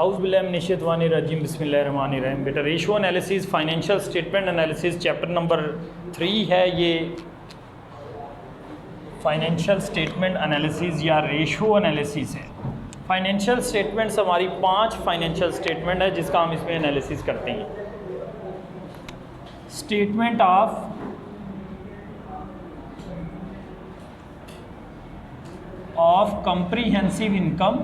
आउज़ुबिल्लाहिमिनश्शैतानिर्रजीम बिस्मिल्लाहिर्रहमानिर्रहीम। बेटा ratio analysis financial statement analysis chapter number 3 है। ये फाइनेंशियल स्टेटमेंट एनालिसिस या रेशो एनालिसिस है। फाइनेंशियल स्टेटमेंट्स हमारी 5 फाइनेंशियल स्टेटमेंट है जिसका हम इसमें एनालिसिस करते हैं। Statement of comprehensive income,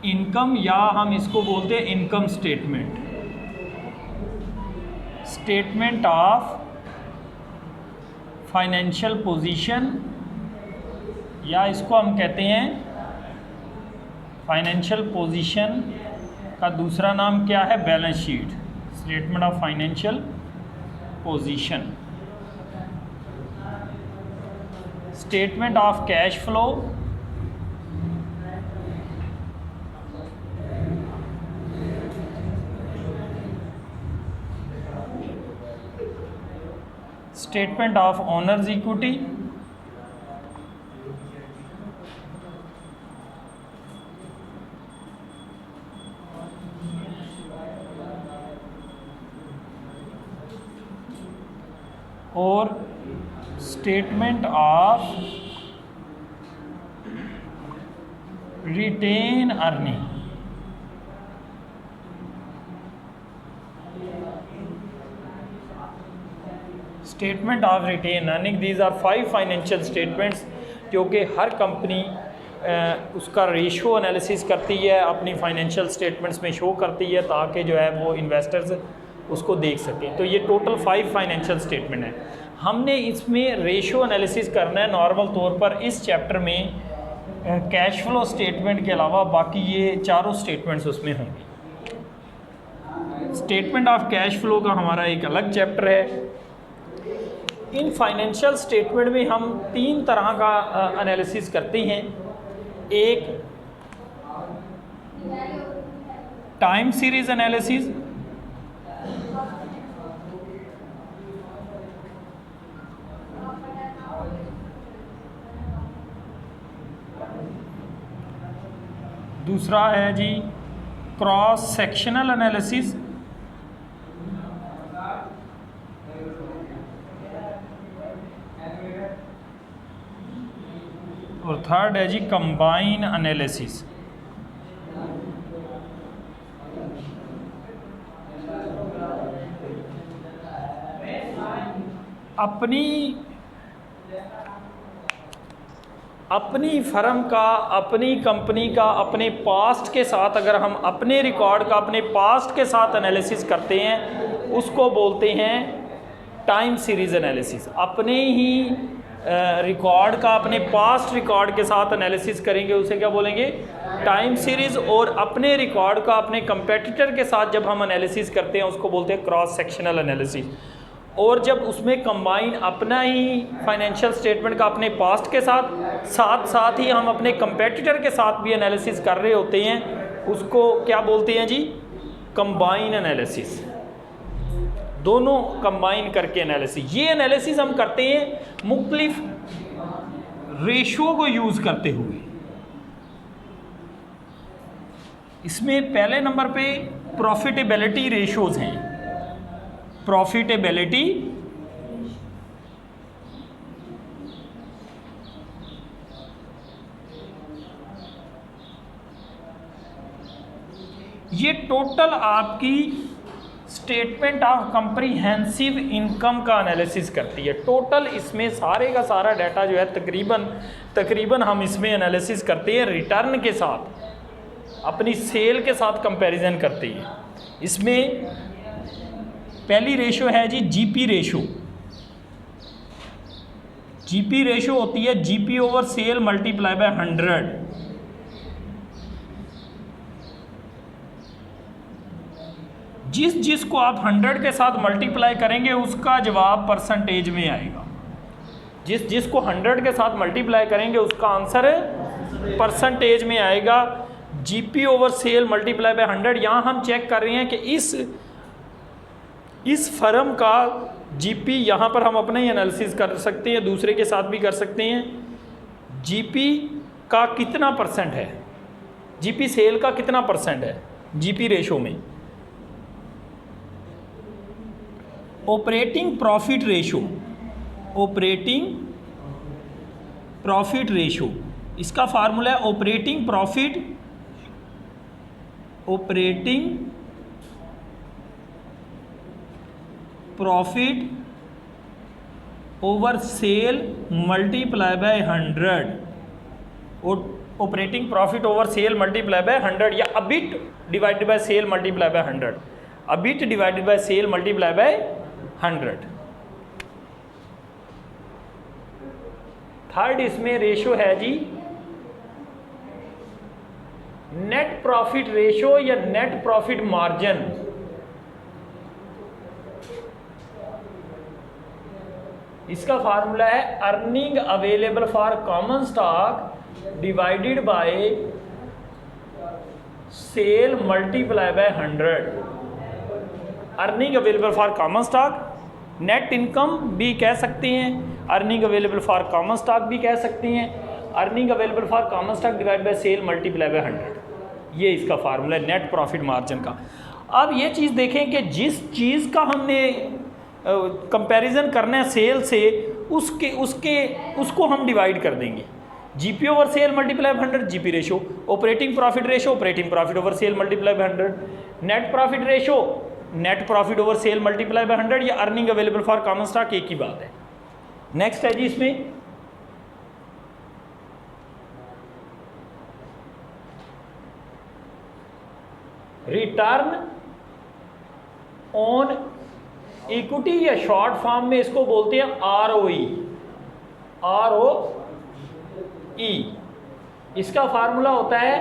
income या हम इसको बोलते हैं income statement, statement of financial position, या इसको हम कहते हैं फाइनेंशियल पोजीशन का दूसरा नाम क्या है, balance sheet. Statement of financial position, statement of cash flow, statement of owners equity, और statement of retain earning. Statement of retain earning, these are 5 financial statements जो कि हर कंपनी उसका रेशो एनालिसिस करती है, अपनी फाइनेंशियल स्टेटमेंट्स में show करती है ताकि जो है वो इन्वेस्टर्स उसको देख सकें। तो ये टोटल 5 फाइनेंशियल स्टेटमेंट है। हमने इसमें रेशो एनालिसिस करना है नॉर्मल तौर पर इस चैप्टर में कैश फ्लो स्टेटमेंट के अलावा बाकी ये चारों स्टेटमेंट्स उसमें होंगे। स्टेटमेंट ऑफ कैश फ्लो का हमारा एक अलग चैप्टर है। इन फाइनेंशियल स्टेटमेंट में हम 3 तरह का एनालिसिस करते हैं। एक टाइम सीरीज एनालिसिस, दूसरा है जी क्रॉस सेक्शनल एनालिसिस, और थर्ड है जी कंबाइन एनालिसिस। अपनी फर्म का, अपनी कंपनी का, अपने पास्ट के साथ अगर हम अपने रिकॉर्ड का अपने पास्ट के साथ एनालिसिस करते हैं उसको बोलते हैं टाइम सीरीज एनालिसिस। अपने ही रिकॉर्ड का अपने पास्ट रिकॉर्ड के साथ एनालिसिस करेंगे उसे क्या बोलेंगे, टाइम सीरीज। और अपने रिकॉर्ड का अपने कंपेटिटर के साथ जब हम एनालिसिस करते हैं उसको बोलते हैं क्रॉस सेक्शनल एनालिसिस। और जब उसमें कंबाइन अपना ही फाइनेंशियल स्टेटमेंट का अपने पास्ट के साथ ही हम अपने कंपेटिटर के साथ भी एनालिसिस कर रहे होते हैं उसको क्या बोलते हैं जी, कंबाइन एनालिसिस। दोनों कंबाइन करके एनालिसिस। ये एनालिसिस हम करते हैं मुख्तलिफ रेशो को यूज़ करते हुए। इसमें पहले नंबर पे प्रॉफिटेबिलिटी रेशोज़ हैं। प्रॉफिटेबिलिटी, ये टोटल आपकी स्टेटमेंट ऑफ कॉम्प्रिहेंसिव इनकम का एनालिसिस करती है। टोटल इसमें सारे का सारा डाटा जो है तकरीबन हम इसमें एनालिसिस करते हैं रिटर्न के साथ, अपनी सेल के साथ कंपैरिजन करते हैं। इसमें पहली रेशो है जी जीपी रेशो। जीपी रेशो होती है GP over sale multiply by 100। जिसको आप 100 के साथ मल्टीप्लाई करेंगे उसका जवाब परसेंटेज में आएगा। जिसको 100 के साथ मल्टीप्लाई करेंगे उसका आंसर परसेंटेज में आएगा। GP over sale multiply by 100। यहाँ हम चेक कर रहे हैं कि इस इस फर्म का जीपी, यहाँ पर हम अपना ही एनालिसिस कर सकते हैं, दूसरे के साथ भी कर सकते हैं। जीपी का कितना परसेंट है, जीपी सेल का कितना परसेंट है जीपी रेशो में। Operating profit ratio, operating profit ratio, इसका फार्मूला है operating profit, operating profit over sale multiply by 100, operating profit over sale multiply by 100, या EBIT divided by sale multiply by 100, EBIT divided by sale multiply by 100। Third इसमें ratio है जी net profit ratio या net profit margin. इसका formula है earning available for common stock divided by sale multiply by 100। Earning available for common stock, net income भी कह सकते हैं, earning available for common stock भी कह सकते हैं, earning available for common stock divide by sale multiply by 100। ये इसका फार्मूला है नेट प्रॉफिट मार्जिन का। अब ये चीज़ देखें कि जिस चीज़ का हमने कंपैरिजन करना है सेल से, उसको हम डिवाइड कर देंगे। GP over sale multiply by 100 GP ratio, operating profit ratio operating profit over sale multiply by 100, net profit ratio net profit over sale multiply by 100, या earning available for common stock, एक ही बात है। Next है जी इसमें return on equity, या short form में इसको बोलते हैं ROE, ROE। इसका फार्मूला होता है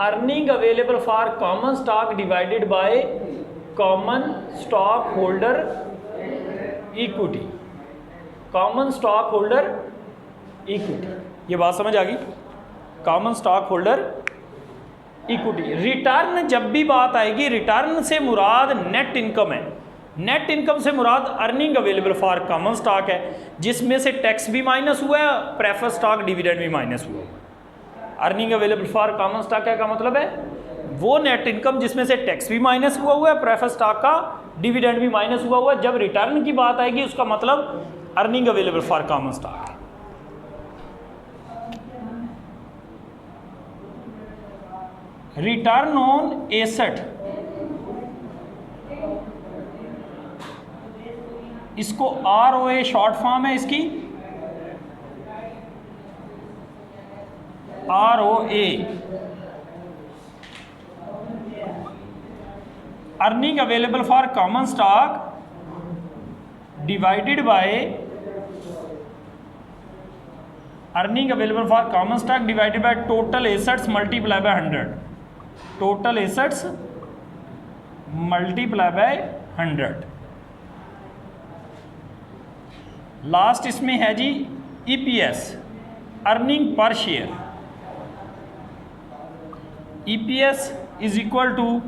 earning available for common stock divided by common stock holder equity, common stock holder equity. ये बात समझ आ गई, common stock holder equity. Return जब भी बात आएगी, रिटर्न से मुराद नेट इनकम है, नेट इनकम से मुराद earning available for common stock है, जिसमें से टैक्स भी माइनस हुआ है, प्रेफर स्टॉक डिविडेंड भी माइनस हुआ है। Earning available for common stock का मतलब है वो नेट इनकम जिसमें से टैक्स भी माइनस हुआ है, प्रेफर स्टॉक का डिविडेंड भी माइनस हुआ है। जब रिटर्न की बात आएगी उसका मतलब earning available for common stock है। रिटर्न ऑन एसेट, इसको ROA शॉर्ट फॉर्म है इसकी, ROA, earning available for common stock divided by earning available for common stock divided by total assets multiply by 100, total assets multiply by 100। Last इसमें है जी EPS, earning per share. EPS is equal to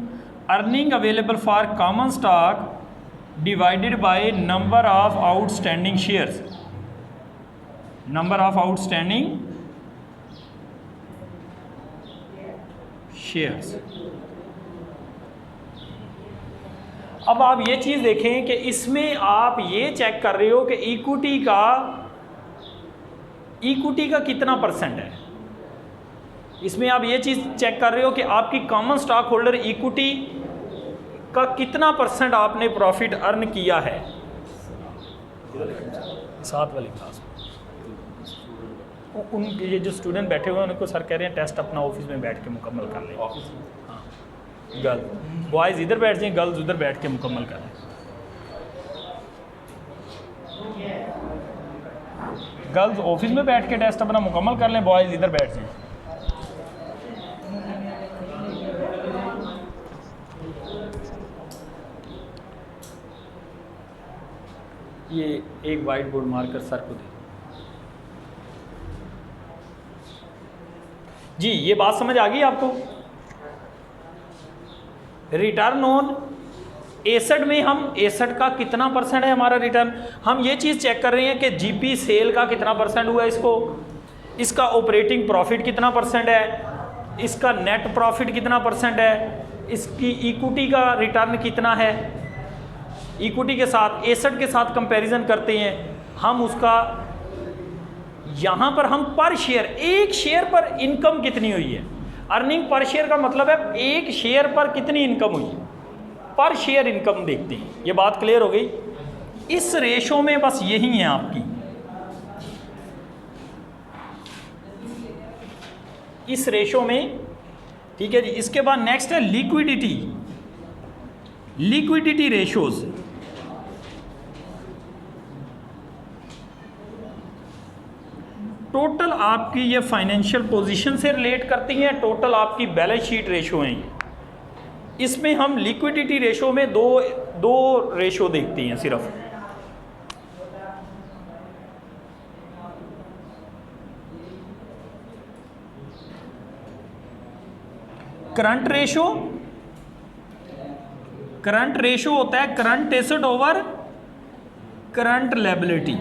earning available for common stock divided by number of outstanding shares, number of outstanding shares. अब आप ये चीज़ देखें कि इसमें आप ये चेक कर रहे हो कि इक्विटी का कितना परसेंट है। इसमें आप ये चीज़ चेक कर रहे हो कि आपकी कॉमन स्टॉक होल्डर इक्विटी का कितना परसेंट आपने प्रॉफिट अर्न किया है। 7 वाली क्लास उन ये जो स्टूडेंट बैठे हुए हैं उनको सर कह रहे हैं टेस्ट अपना ऑफिस में बैठ के मुकम्मल कर लें। हाँ, गर्ल बॉयज़ इधर बैठ जाएं, गर्ल्स उधर बैठ के मुकम्मल कर लें। गर्ल्स ऑफिस में बैठ के टेस्ट अपना मुकम्मल कर लें, बॉयज़ इधर बैठ जाएं। ये एक वाइट बोर्ड मारकर सर को दे जी। ये बात समझ आ गई आपको। रिटर्न ऑन एसेट में हम एसेट का कितना परसेंट है हमारा रिटर्न, हम ये चीज़ चेक कर रहे हैं कि जीपी सेल का कितना परसेंट हुआ इसको, इसका ऑपरेटिंग प्रॉफिट कितना परसेंट है, इसका नेट प्रॉफिट कितना परसेंट है, इसकी इक्विटी का रिटर्न कितना है, इक्विटी के साथ एसेट के साथ कंपैरिजन करते हैं हम उसका। यहाँ पर हम पर शेयर, एक शेयर पर इनकम कितनी हुई है, अर्निंग पर शेयर का मतलब है एक शेयर पर कितनी इनकम हुई है, पर शेयर इनकम देखते हैं। ये बात क्लियर हो गई। इस रेशो में बस यही है आपकी, इस रेशो में, ठीक है जी। इसके बाद नेक्स्ट है लिक्विडिटी, लिक्विडिटी रेशोज। टोटल आपकी ये फाइनेंशियल पोजीशन से रिलेट करती हैं, टोटल आपकी बैलेंस शीट रेशो हैं ये। इसमें हम लिक्विडिटी रेशो में दो रेशो देखते हैं सिर्फ। करंट रेशो, करंट रेशो होता है current asset over current liability,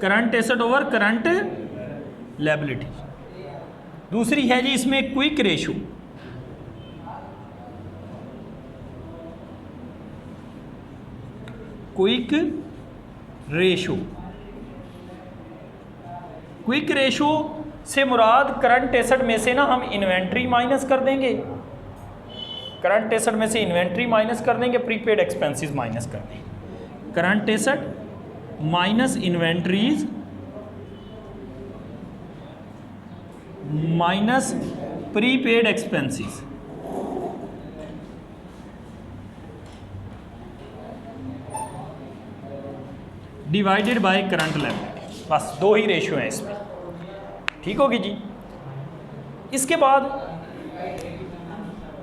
current asset over current liability. दूसरी है जी इसमें quick ratio, quick ratio. Quick ratio से मुराद करंट एसेट में से ना हम इन्वेंट्री माइनस कर देंगे, करंट एसेट में से इन्वेंट्री माइनस कर देंगे, प्रीपेड एक्सपेंसेस माइनस कर देंगे। Current asset minus inventories minus prepaid expenses. Divided by current liability. बस दो ही रेशियो हैं इसमें, ठीक होगी जी। इसके बाद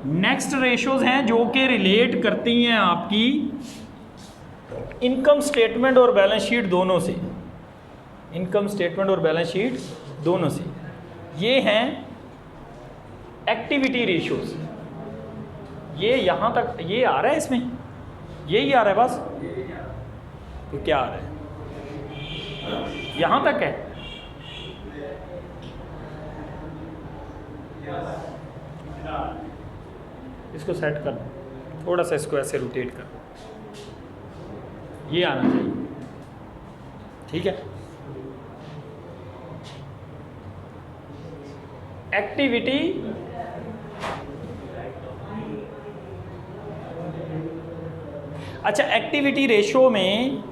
नेक्स्ट रेशियोज हैं जो कि रिलेट करती हैं आपकी इनकम स्टेटमेंट और बैलेंस शीट दोनों से, इनकम स्टेटमेंट और बैलेंस शीट दोनों से। ये हैं एक्टिविटी रेशियोज। ये यहाँ तक ये आ रहा है, इसमें यही आ रहा है बस, तो क्या आ रहा है यहाँ तक है। इसको सेट कर, थोड़ा सा इसको ऐसे रोटेट कर, ये आना चाहिए, ठीक है। एक्टिविटी अच्छा, एक्टिविटी रेशो में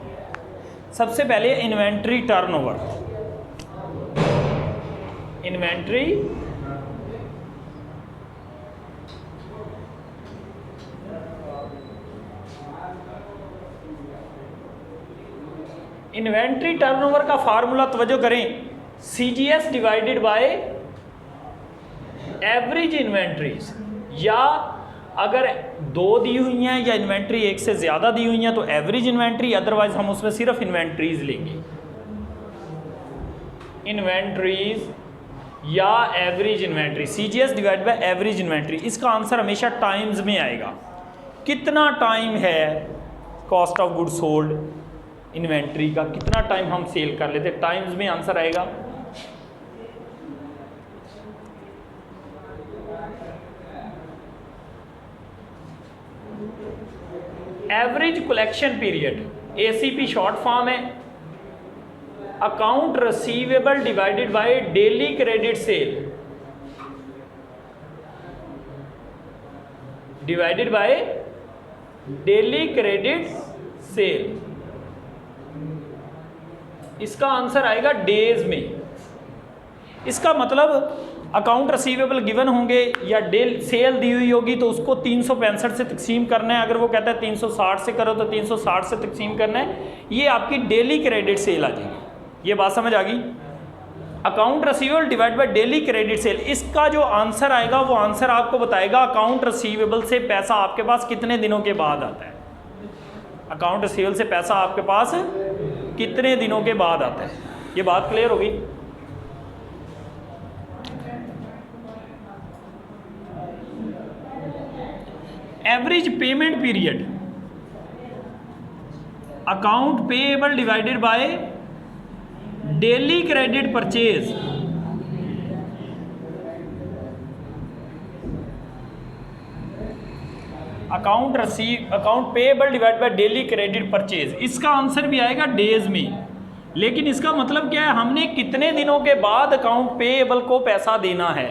सबसे पहले inventory turnover, inventory inventory turnover का फार्मूला तवज्जो करें, CGS divided by average inventories. या अगर दो दी हुई हैं या इन्वेंट्री एक से ज़्यादा दी हुई हैं तो एवरेज इन्वेंट्री, अदरवाइज हम उसमें सिर्फ इन्वेंट्रीज लेंगे, इन्वेंट्रीज या average inventory. CGS divide by average inventory, इसका आंसर हमेशा टाइम्स में आएगा। कितना टाइम है cost of good sold inventory का, कितना टाइम हम सेल कर लेते, टाइम्स में आंसर आएगा। Average collection period, ACP short form है, account receivable divided by daily credit sale, divided by daily credit sale. इसका आंसर आएगा डेज में। इसका मतलब अकाउंट रिसीवेबल गिवन होंगे या डेल सेल दी हुई होगी तो उसको 365 से तकसीम करना है। अगर वो कहता है 360 से करो तो 360 से तकसीम करना है। ये आपकी डेली क्रेडिट सेल आ जाएगी। ये बात समझ आ गई। Account receivable divide by daily credit sale, इसका जो आंसर आएगा वो आंसर आपको बताएगा अकाउंट रिसीवेबल से पैसा आपके पास कितने दिनों के बाद आता है। अकाउंट रिसीवेबल से पैसा आपके पास कितने दिनों के बाद आता है। ये बात क्लियर होगी। Average payment period, account payable divided by daily credit purchase. Account payable divide by daily credit purchase, इसका आंसर भी आएगा डेज में। लेकिन इसका मतलब क्या है, हमने कितने दिनों के बाद अकाउंट पेएबल को पैसा देना है,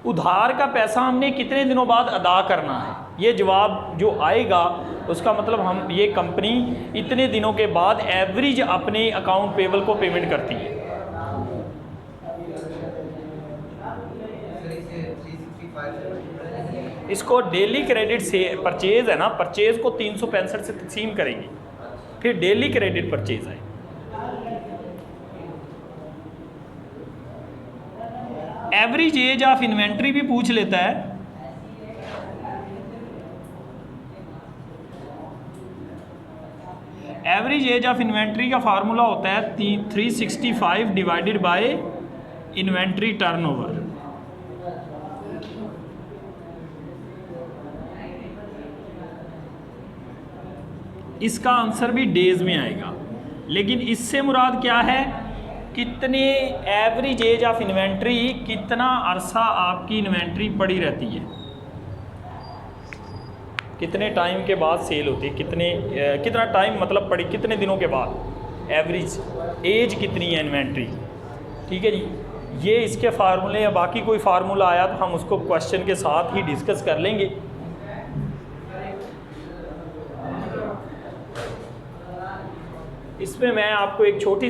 उधार का पैसा हमने कितने दिनों बाद अदा करना है। ये जवाब जो आएगा उसका मतलब हम ये कंपनी इतने दिनों के बाद एवरेज अपने अकाउंट पेएबल को पेमेंट करती है। इसको डेली क्रेडिट से परचेज है ना, परचेज को 365 से तकसीम करेंगे, फिर डेली क्रेडिट परचेज है। एवरेज एज ऑफ इन्वेंट्री भी पूछ लेता है। एवरेज एज ऑफ इन्वेंट्री का फार्मूला होता है 365 डिवाइडेड बाय इन्वेंट्री टर्नओवर। इसका आंसर भी डेज में आएगा, लेकिन इससे मुराद क्या है, कितने एवरेज एज ऑफ इन्वेंट्री, कितना अरसा आपकी इन्वेंट्री पड़ी रहती है, कितने टाइम के बाद सेल होती है, कितना टाइम मतलब पड़ी, कितने दिनों के बाद, एवरेज एज कितनी है इन्वेंट्री। ठीक है जी, ये इसके फार्मूले या बाकी कोई फार्मूला आया तो हम उसको क्वेश्चन के साथ ही डिस्कस कर लेंगे। इसमें मैं आपको एक छोटी